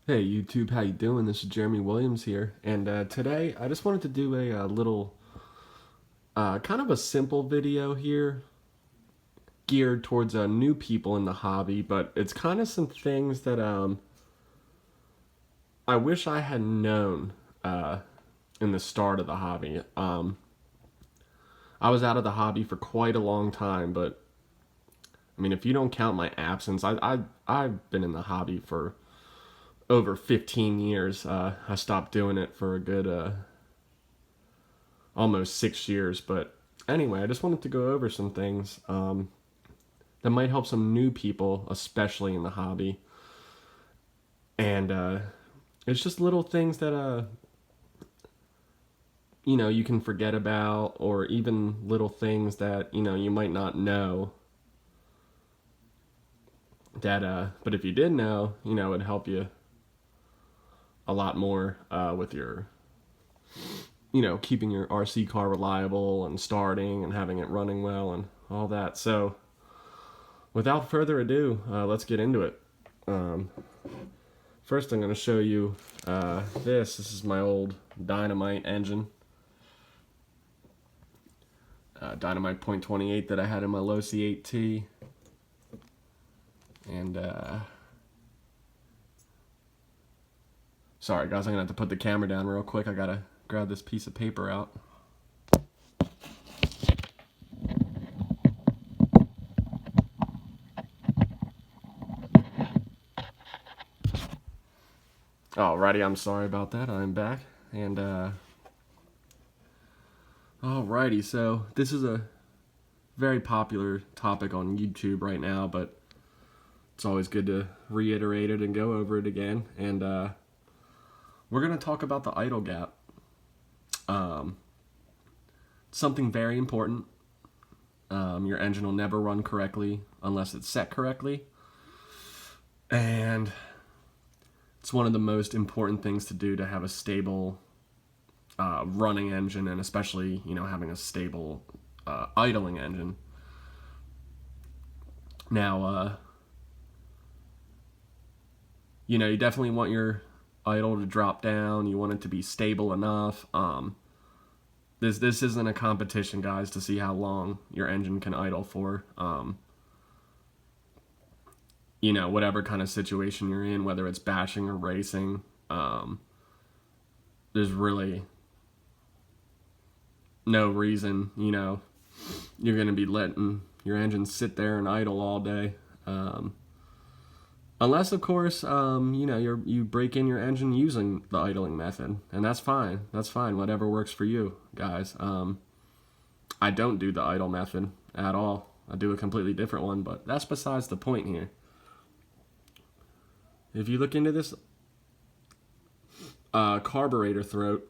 Hey YouTube, how you doing? This is Jeremy Williams here, and today I just wanted to do a little, kind of a simple video here, geared towards new people in the hobby. But it's kind of some things that I wish I had known in the start of the hobby. I was out of the hobby for quite a long time, but I mean, if you don't count my absence, I've been in the hobby for over 15 years. I stopped doing it for a good almost 6 years. But anyway, I just wanted to go over some things that might help some new people, especially in the hobby. And it's just little things that you can forget about, or even little things that you might not know. That but if you did know, it'd help you a lot more with your keeping your RC car reliable and starting and having it running well and all that. So without further ado, let's get into it. First, I'm going to show you this is my old Dynamite engine, Dynamite .28 that I had in my low C8T. And sorry guys, I'm going to have to put the camera down real quick. I got to grab this piece of paper out. Alrighty, I'm sorry about that. I'm back. And alrighty, so this is a very popular topic on YouTube right now, but it's always good to reiterate it and go over it again. And we're going to talk about the idle gap. Something very important. Your engine will never run correctly unless it's set correctly. And it's one of the most important things to do to have a stable running engine, and especially, having a stable idling engine. Now, you definitely want your idle to drop down. You want it to be stable enough. This isn't a competition, guys, to see how long your engine can idle for. Whatever kind of situation you're in, whether it's bashing or racing, there's really no reason, you're going to be letting your engine sit there and idle all day. Unless, of course, you break in your engine using the idling method, and that's fine. That's fine. Whatever works for you, guys. I don't do the idle method at all. I do a completely different one, but that's besides the point here. If you look into this carburetor throat,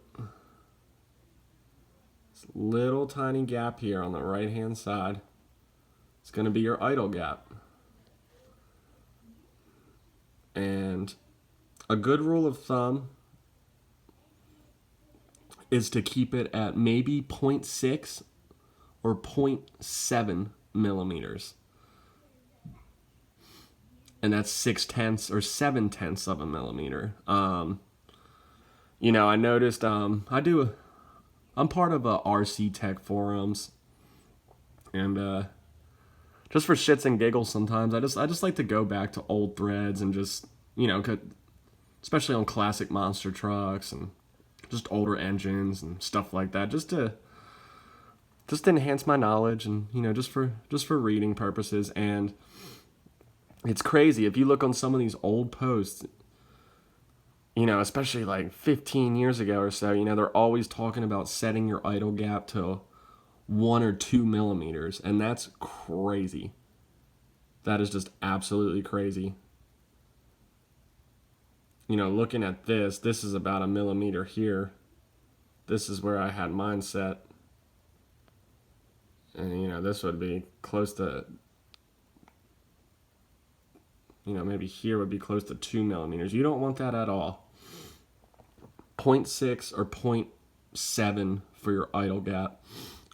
this little tiny gap here on the right-hand side, it's going to be your idle gap. And a good rule of thumb is to keep it at maybe 0.6 or 0.7 millimeters. And that's 6/10 or 7/10 of a millimeter. I noticed I'm part of RC Tech forums, and just for shits and giggles, sometimes I just like to go back to old threads and just especially on classic monster trucks and just older engines and stuff like that, just to enhance my knowledge, and just for reading purposes. And it's crazy if you look on some of these old posts, especially like 15 years ago or so, they're always talking about setting your idle gap to 1 or 2 millimeters, and that's crazy. That is just absolutely crazy. Looking at this is about a millimeter here. This is where I had mine set. And, this would be close to, maybe here would be close to 2 millimeters. You don't want that at all. 0.6 or 0.7 for your idle gap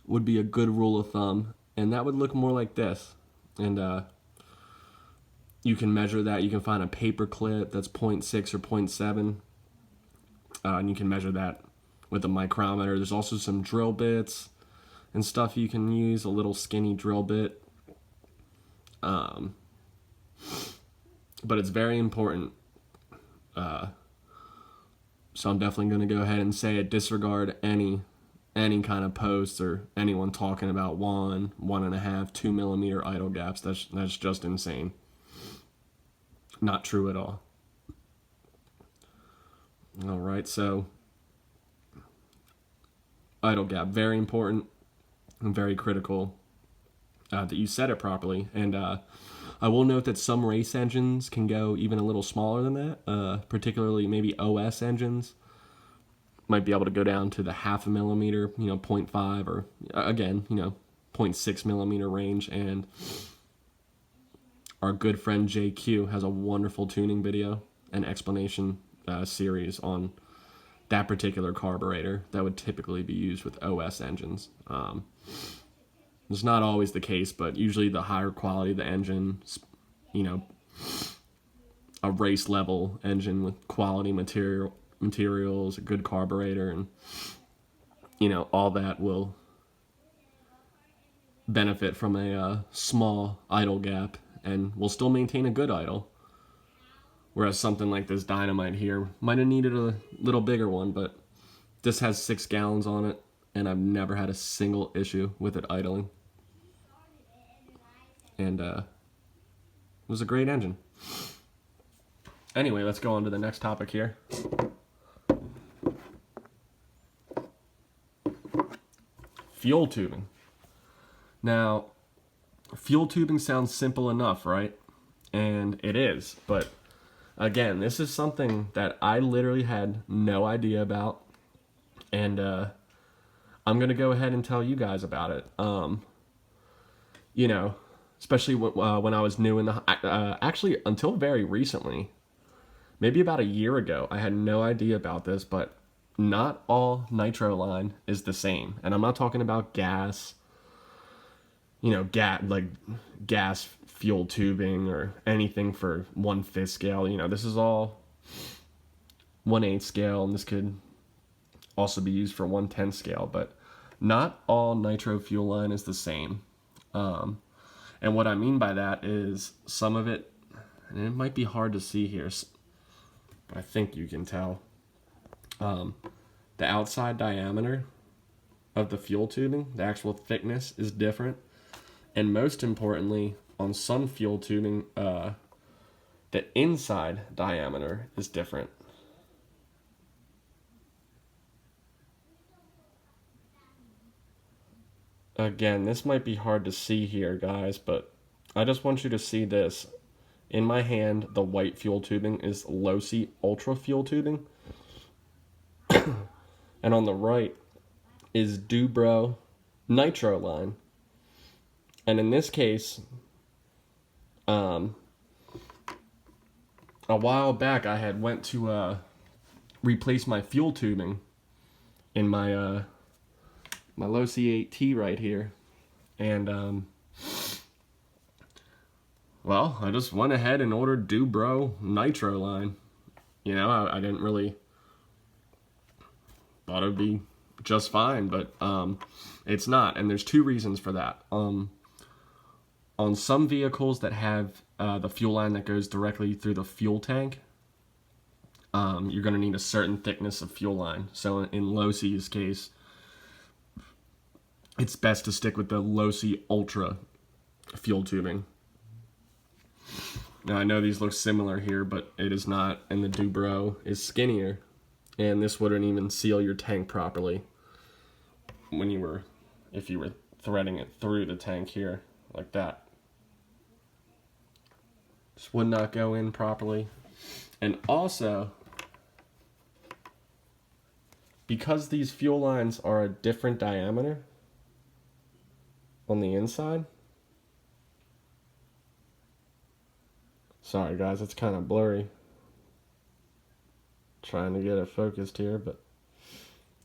would be a good rule of thumb. And that would look more like this. And, you can measure that. You can find a paper clip that's 0.6 or 0.7, and you can measure that with a micrometer. There's also some drill bits and stuff you can use, a little skinny drill bit. But it's very important. So I'm definitely going to go ahead and say it. Disregard any kind of posts or anyone talking about 1, 1.5, 2 millimeter idle gaps. That's just insane. Not true at all. All right, so idle gap, very important and very critical that you set it properly. And I will note that some race engines can go even a little smaller than that, particularly maybe OS engines might be able to go down to the 0.5 millimeter, 0.5, or again, 0.6 millimeter range. And our good friend JQ has a wonderful tuning video and explanation series on that particular carburetor that would typically be used with OS engines. It's not always the case, but usually the higher quality the engine, a race level engine with quality materials, a good carburetor, and all that will benefit from a small idle gap and will still maintain a good idle. Whereas something like this Dynamite here might have needed a little bigger one, but this has 6 gallons on it, and I've never had a single issue with it idling. And it was a great engine. Anyway, let's go on to the next topic here. Fuel tubing. Now, fuel tubing sounds simple enough, right? And it is, but again, this is something that I literally had no idea about, and I'm gonna go ahead and tell you guys about it. Especially when I was new in the actually until very recently, maybe about a year ago, I had no idea about this, but not all nitro line is the same, and I'm not talking about gas. Gas fuel tubing or anything for 1/5 scale. This is all 1/8 scale, and this could also be used for 1/10 scale, but not all nitro fuel line is the same. And what I mean by that is some of it, and it might be hard to see here, but I think you can tell. The outside diameter of the fuel tubing, the actual thickness, is different. And most importantly, on some fuel tubing, the inside diameter is different. Again, this might be hard to see here, guys, but I just want you to see this. In my hand, the white fuel tubing is Losi Ultra fuel tubing. And on the right is Dubro Nitro line. And in this case, a while back I had went to replace my fuel tubing in my my Losi 8T right here. And well, I just went ahead and ordered Dubro Nitro line. I didn't really thought it would be just fine, but it's not, and there's 2 reasons for that. On some vehicles that have the fuel line that goes directly through the fuel tank, you're going to need a certain thickness of fuel line. So in Losi's case, it's best to stick with the Losi Ultra fuel tubing. Now, I know these look similar here, but it is not, and the Dubro is skinnier, and this wouldn't even seal your tank properly if you were threading it through the tank here, like that. Just would not go in properly. And also, because these fuel lines are a different diameter on the inside, sorry guys, it's kind of blurry. Trying to get it focused here, but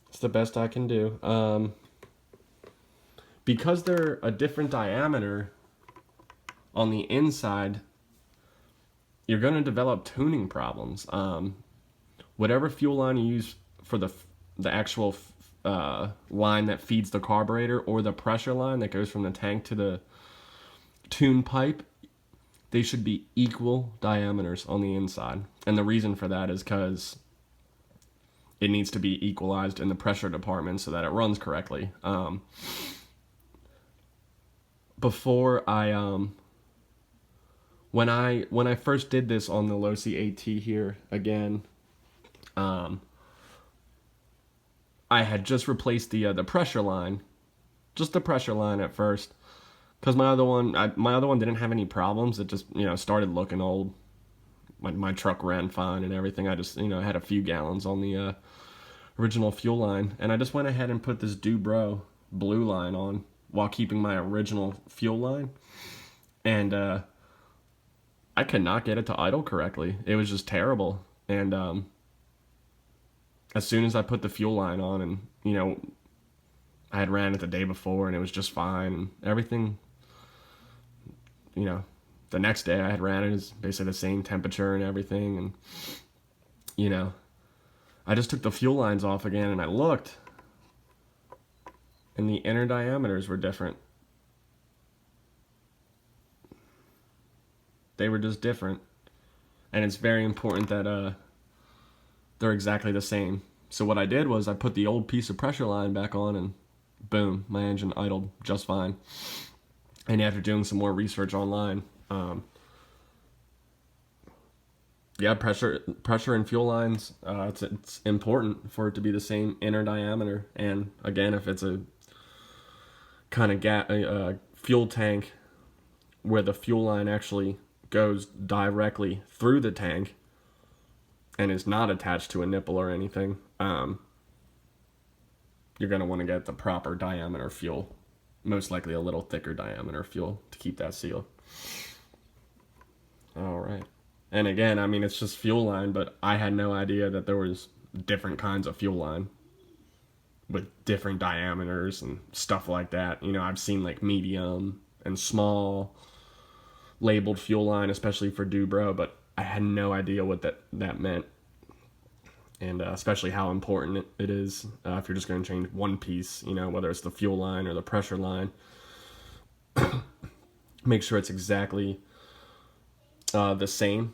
it's the best I can do. Because they're a different diameter on the inside, you're going to develop tuning problems. Whatever fuel line you use for the actual line that feeds the carburetor, or the pressure line that goes from the tank to the tune pipe, they should be equal diameters on the inside. And the reason for that is because it needs to be equalized in the pressure department so that it runs correctly. Before I when I first did this on the Losi AT here again, I had just replaced the pressure line, just the pressure line at first, because my other one didn't have any problems. It just started looking old. My truck ran fine and everything. I just had a few gallons on the original fuel line, and I just went ahead and put this Dubro blue line on while keeping my original fuel line, and I could not get it to idle correctly. It was just terrible. And as soon as I put the fuel line on, and I had ran it the day before and it was just fine and everything, the next day I had ran it, is basically the same temperature and everything, and I just took the fuel lines off again and I looked, and the inner diameters were different. They were just different. And it's very important that they're exactly the same. So what I did was I put the old piece of pressure line back on, and boom, my engine idled just fine. And after doing some more research online, pressure and fuel lines, it's important for it to be the same inner diameter. And again, if it's a kind of fuel tank where the fuel line actually goes directly through the tank and is not attached to a nipple or anything, you're going to want to get the proper diameter fuel, most likely a little thicker diameter fuel, to keep that sealed. All right. And again, I mean, it's just fuel line, but I had no idea that there was different kinds of fuel line with different diameters and stuff like that. I've seen like medium and small labeled fuel line, especially for Dubro, but I had no idea what that meant. And especially how important it is if you're just going to change one piece, whether it's the fuel line or the pressure line. Make sure it's exactly the same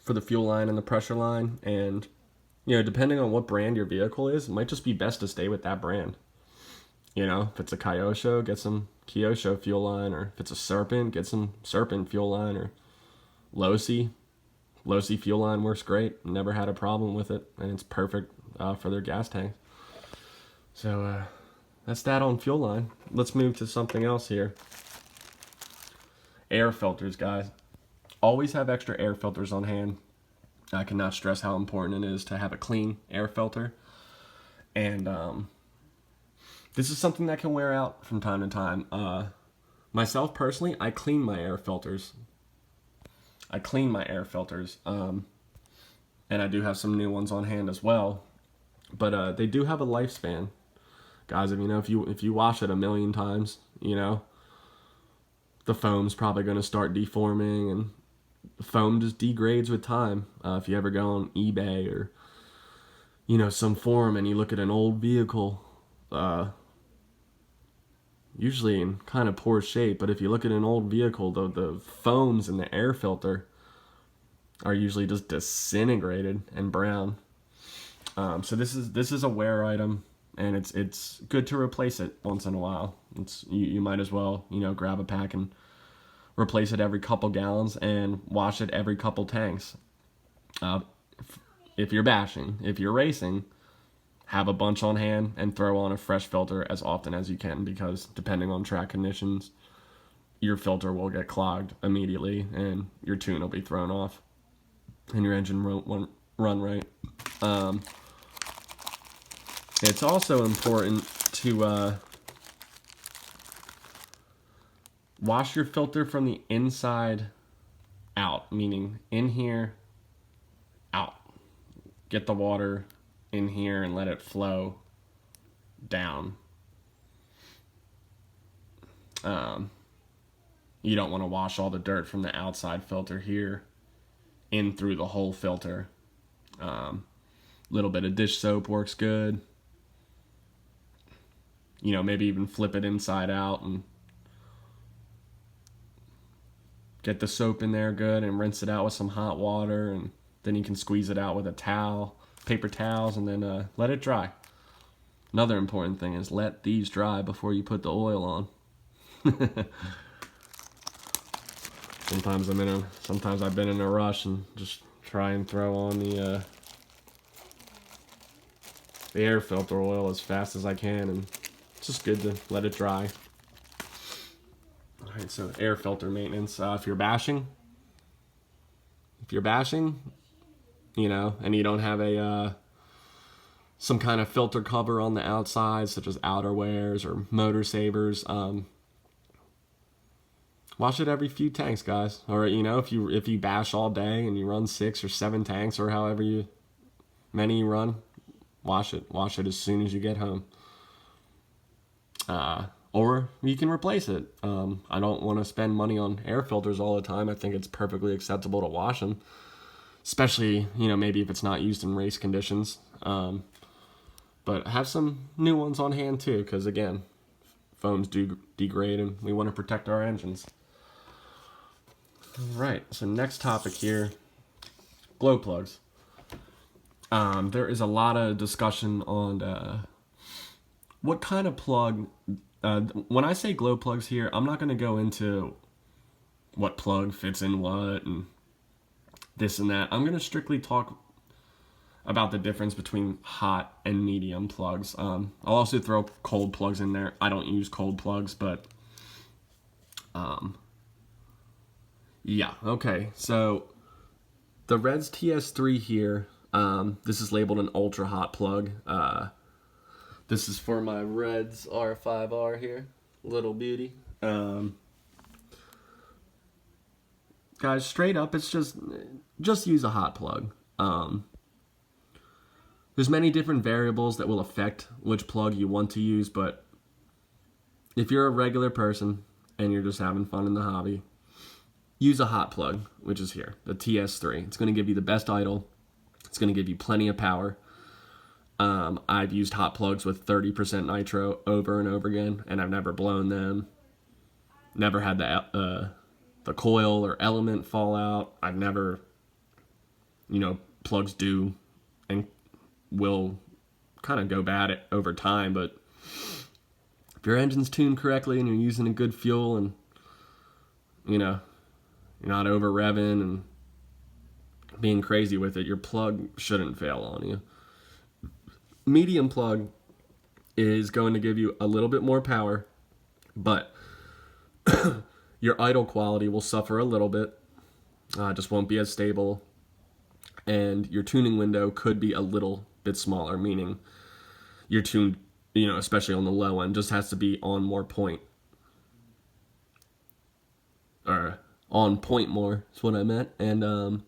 for the fuel line and the pressure line. And, depending on what brand your vehicle is, it might just be best to stay with that brand. If it's a Kyosho, get some Kyosho fuel line, or if it's a Serpent, get some Serpent fuel line, or Losi fuel line works great. Never had a problem with it, and it's perfect for their gas tanks. So that's that on fuel line. Let's move to something else here. Air filters, guys. Always have extra air filters on hand. I cannot stress how important it is to have a clean air filter. And this is something that can wear out from time to time. Myself personally, I clean my air filters. And I do have some new ones on hand as well. But they do have a lifespan, guys. If you wash it a million times, the foam's probably going to start deforming, and the foam just degrades with time. If you ever go on eBay or some forum and you look at an old vehicle, usually in kind of poor shape, but if you look at an old vehicle, the foams in the air filter are usually just disintegrated and brown. So this is a wear item, and it's good to replace it once in a while. You might as well grab a pack and replace it every couple gallons and wash it every couple tanks. If you're bashing, if you're racing, have a bunch on hand and throw on a fresh filter as often as you can, because depending on track conditions, your filter will get clogged immediately and your tune will be thrown off and your engine won't run right. It's also important to wash your filter from the inside out, meaning in here, out. Get the water in here and let it flow down. You don't want to wash all the dirt from the outside filter here in through the whole filter. Little bit of dish soap works good. Maybe even flip it inside out and get the soap in there good and rinse it out with some hot water, and then you can squeeze it out with a towel, paper towels, and then let it dry. Another important thing is let these dry before you put the oil on. Sometimes I've been in a rush and just try and throw on the air filter oil as fast as I can, and it's just good to let it dry. Alright, so air filter maintenance. If you're bashing, and you don't have a some kind of filter cover on the outside, such as outerwears or motor savers, wash it every few tanks, guys. Or if you bash all day and you run 6 or 7 tanks or however many you run, wash it as soon as you get home. Or you can replace it. I don't want to spend money on air filters all the time. I think it's perfectly acceptable to wash them, especially maybe if it's not used in race conditions. But have some new ones on hand too, because again, foams do degrade and we want to protect our engines. All right, so next topic here, glow plugs. There is a lot of discussion on what kind of plug. When I say glow plugs here, I'm not going to go into what plug fits in what and this and that. I'm going to strictly talk about the difference between hot and medium plugs. I'll also throw cold plugs in there. I don't use cold plugs, but yeah, okay. So the Reds TS3 here, this is labeled an ultra hot plug. This is for my Reds R5R here, little beauty. Guys, straight up, it's just use a hot plug. There's many different variables that will affect which plug you want to use, but if you're a regular person and you're just having fun in the hobby, use a hot plug, which is here, the TS3. It's going to give you the best idle. It's going to give you plenty of power. I've used hot plugs with 30% nitro over and over again, and I've never blown them. Never had the coil or element fall out. I've never, plugs do and will kind of go bad over time, but if your engine's tuned correctly and you're using a good fuel and, you're not over revving and being crazy with it, your plug shouldn't fail on you. Medium plug is going to give you a little bit more power, but your idle quality will suffer a little bit. Just won't be as stable, and your tuning window could be a little bit smaller, meaning your tune, especially on the low end, just has to be on more point. Or on point more is what I meant. And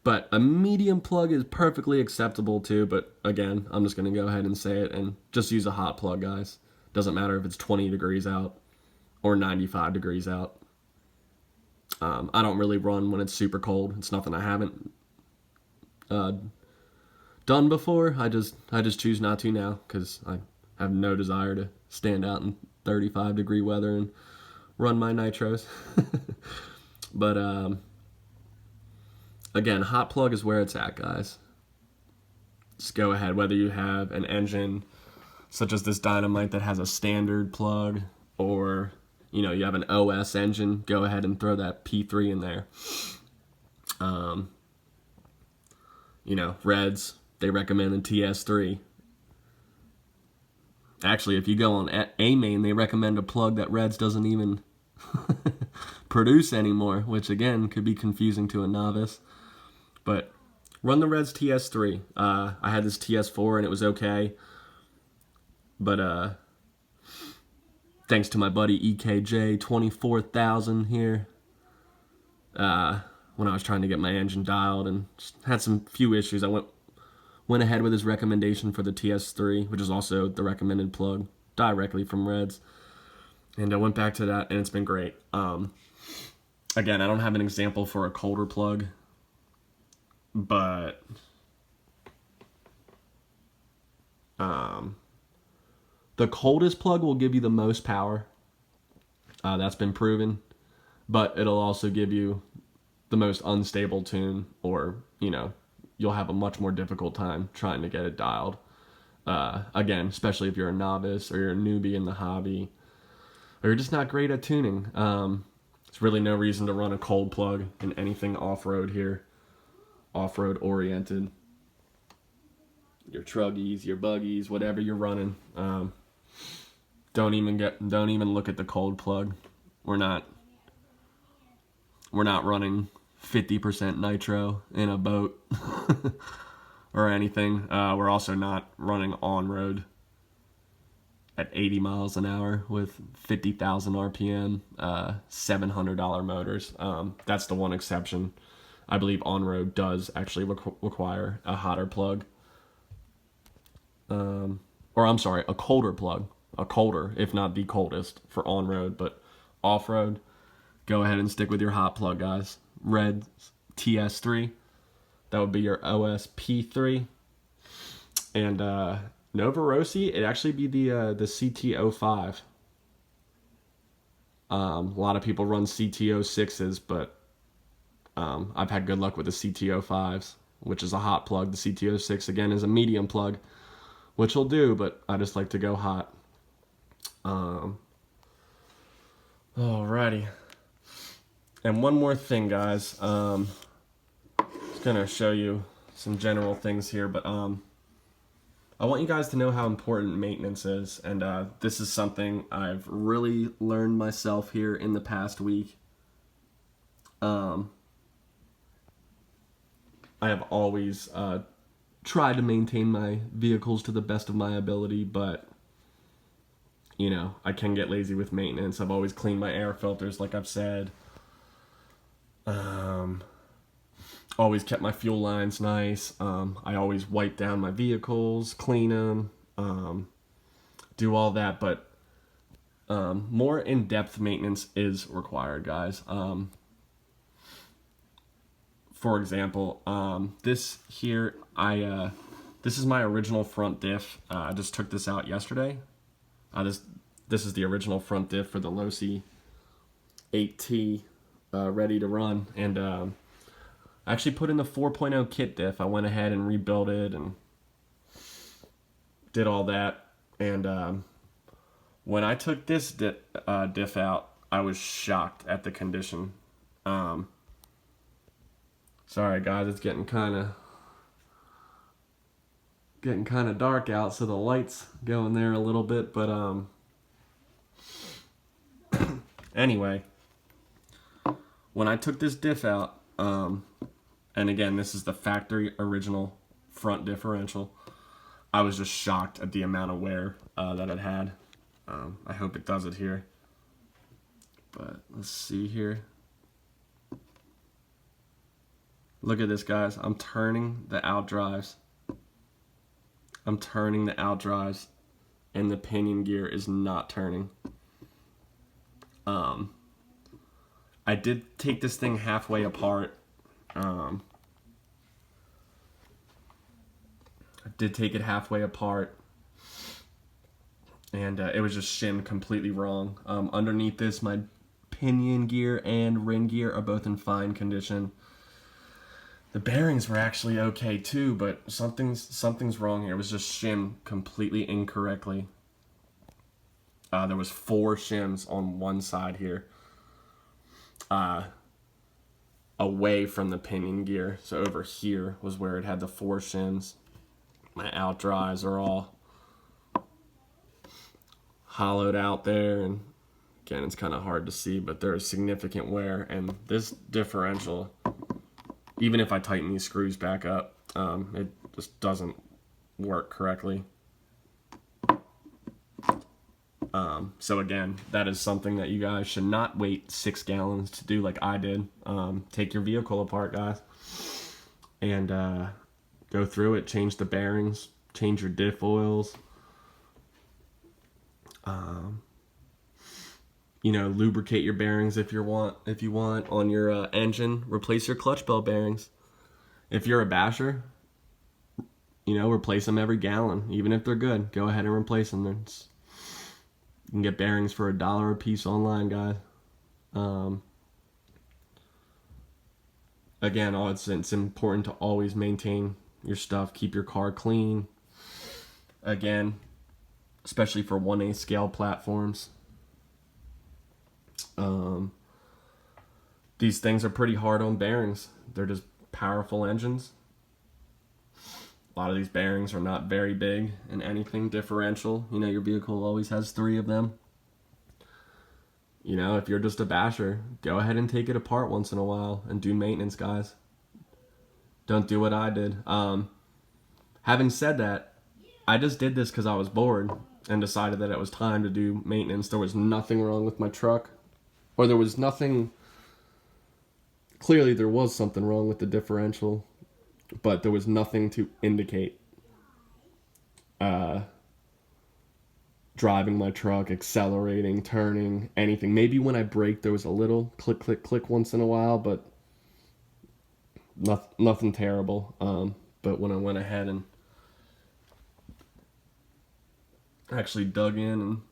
but a medium plug is perfectly acceptable too, but again, I'm just going to go ahead and say it and just use a hot plug, guys. Doesn't matter if it's 20 degrees out or 95 degrees out. I don't really run when it's super cold. It's nothing I haven't done before. I just choose not to now because I have no desire to stand out in 35 degree weather and run my nitros. But again, hot plug is where it's at, guys. Just go ahead, whether you have an engine such as this Dynamite that has a standard plug, or you have an OS engine, go ahead and throw that P3 in there. Reds, they recommend the TS3. Actually, if you go on A-Main, they recommend a plug that Reds doesn't even produce anymore, which again could be confusing to a novice. But run the Reds TS3. I had this TS4 and it was okay. But thanks to my buddy EKJ 24,000 here, when I was trying to get my engine dialed and just had some few issues, I went ahead with his recommendation for the TS3, which is also the recommended plug directly from Reds. And I went back to that, and it's been great. Again, I don't have an example for a colder plug, but the coldest plug will give you the most power. That's been proven, but it'll also give you the most unstable tune, or, you know, you'll have a much more difficult time trying to get it dialed. Again, especially if you're a novice or you're a newbie in the hobby, or you're just not great at tuning. There's really no reason to run a cold plug in anything off-road here. Off-road oriented. Your truggies, your buggies, whatever you're running. Don't even look at the cold plug. We're not running 50% nitro in a boat or anything. We're also not running on-road at 80 miles an hour with 50,000 RPM, $700 motors. That's the one exception. I believe on-road does actually require a hotter plug. Or I'm sorry, a colder plug. A colder, if not the coldest, for on-road. But off-road, go ahead and stick with your hot plug, guys. Red TS3. That would be your OSP3. And Nova Rossi, it'd actually be the CT05. A lot of people run CT06s, but I've had good luck with the CT05s, which is a hot plug. The CT06, again, is a medium plug, which will do, but I just like to go hot. Alrighty. And one more thing, guys. I'm just going to show you some general things here, but I want you guys to know how important maintenance is, and this is something I've really learned myself here in the past week. I have always tried to maintain my vehicles to the best of my ability, but, you know, I can get lazy with maintenance. I've always cleaned my air filters, like I've said. Always kept my fuel lines nice. I always wipe down my vehicles, clean them, do all that, but more in-depth maintenance is required, guys. For example, this here, this is my original front diff. I just took this out yesterday. This is the original front diff for the Losi 8T, ready to run, and I actually put in the 4.0 kit diff. I went ahead and rebuilt it and did all that. And when I took this diff out, I was shocked at the condition. Sorry guys, it's getting kind of dark out, so the light's going there a little bit. But anyway, when I took this diff out, and again, this is the factory original front differential, I was just shocked at the amount of wear that it had. I hope it does it here. But let's see here. Look at this, guys. I'm turning the outdrives. And the pinion gear is not turning. I did take this thing halfway apart. I did take it halfway apart, and it was just shimmed completely wrong. Underneath this, my pinion gear and ring gear are both in fine condition. The bearings were actually okay too, but something's wrong here. It was just shimmed completely incorrectly. There was 4 shims on one side here, away from the pinion gear. So over here was where it had the 4 shims. My outdrives are all hollowed out there, and again, it's kind of hard to see, but there is significant wear, and this differential, even if I tighten these screws back up, it just doesn't work correctly. So again, that is something that you guys should not wait 6 gallons to do like I did. Take your vehicle apart, guys, and go through it, change the bearings, change your diff oils. You know, lubricate your bearings if you want on your engine. Replace your clutch bell bearings. If you're a basher, you know, replace them every gallon. Even if they're good, go ahead and replace them. You can get bearings for $1 a piece online, guys. Again, it's important to always maintain your stuff. Keep your car clean. Again, especially for 1/8 scale platforms. These things are pretty hard on bearings. They're just powerful engines. A lot of these bearings are not very big in anything differential. You know, your vehicle always has 3 of them. You know, if you're just a basher, go ahead and take it apart once in a while and do maintenance, guys. Don't do what I did. Having said that, I just did this because I was bored and decided that it was time to do maintenance. There was nothing wrong with my truck. Or there was nothing... Clearly there was something wrong with the differential, but there was nothing to indicate driving my truck, accelerating, turning, anything. Maybe when I brake there was a little click, click, click once in a while, but nothing terrible. But when I went ahead and actually dug in and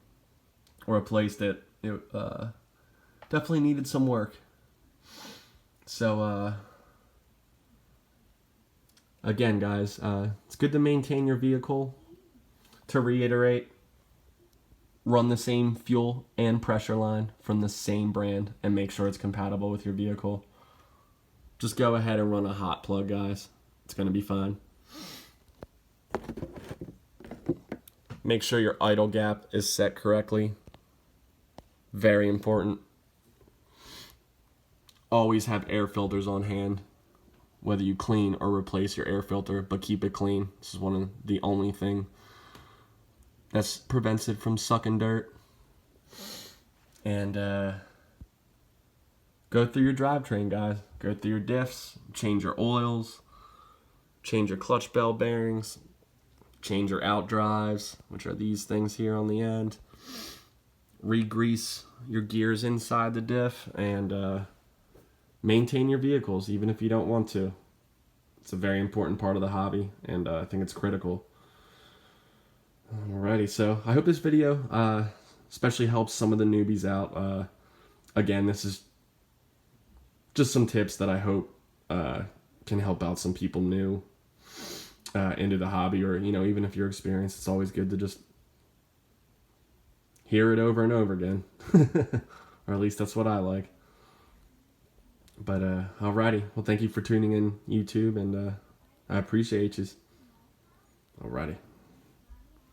replaced it, it definitely needed some work. So, again, guys, it's good to maintain your vehicle. To reiterate, run the same fuel and pressure line from the same brand and make sure it's compatible with your vehicle. Just go ahead and run a hot plug, guys. It's going to be fine. Make sure your idle gap is set correctly. Very important. Always have air filters on hand, whether you clean or replace your air filter, but keep it clean. This is one of the only thing that prevents it from sucking dirt. And go through your drivetrain, guys. Go through your diffs, change your oils, change your clutch bell bearings, change your out drives, which are these things here on the end. Re-grease your gears inside the diff, and maintain your vehicles even if you don't want to. It's a very important part of the hobby, and I think it's critical. Alrighty, so I hope this video especially helps some of the newbies out. Again, this is just some tips that I hope can help out some people new into the hobby, or you know, even if you're experienced, it's always good to just hear it over and over again. Or at least that's what I like. But alrighty, well, thank you for tuning in, YouTube, and I appreciate you. Alrighty.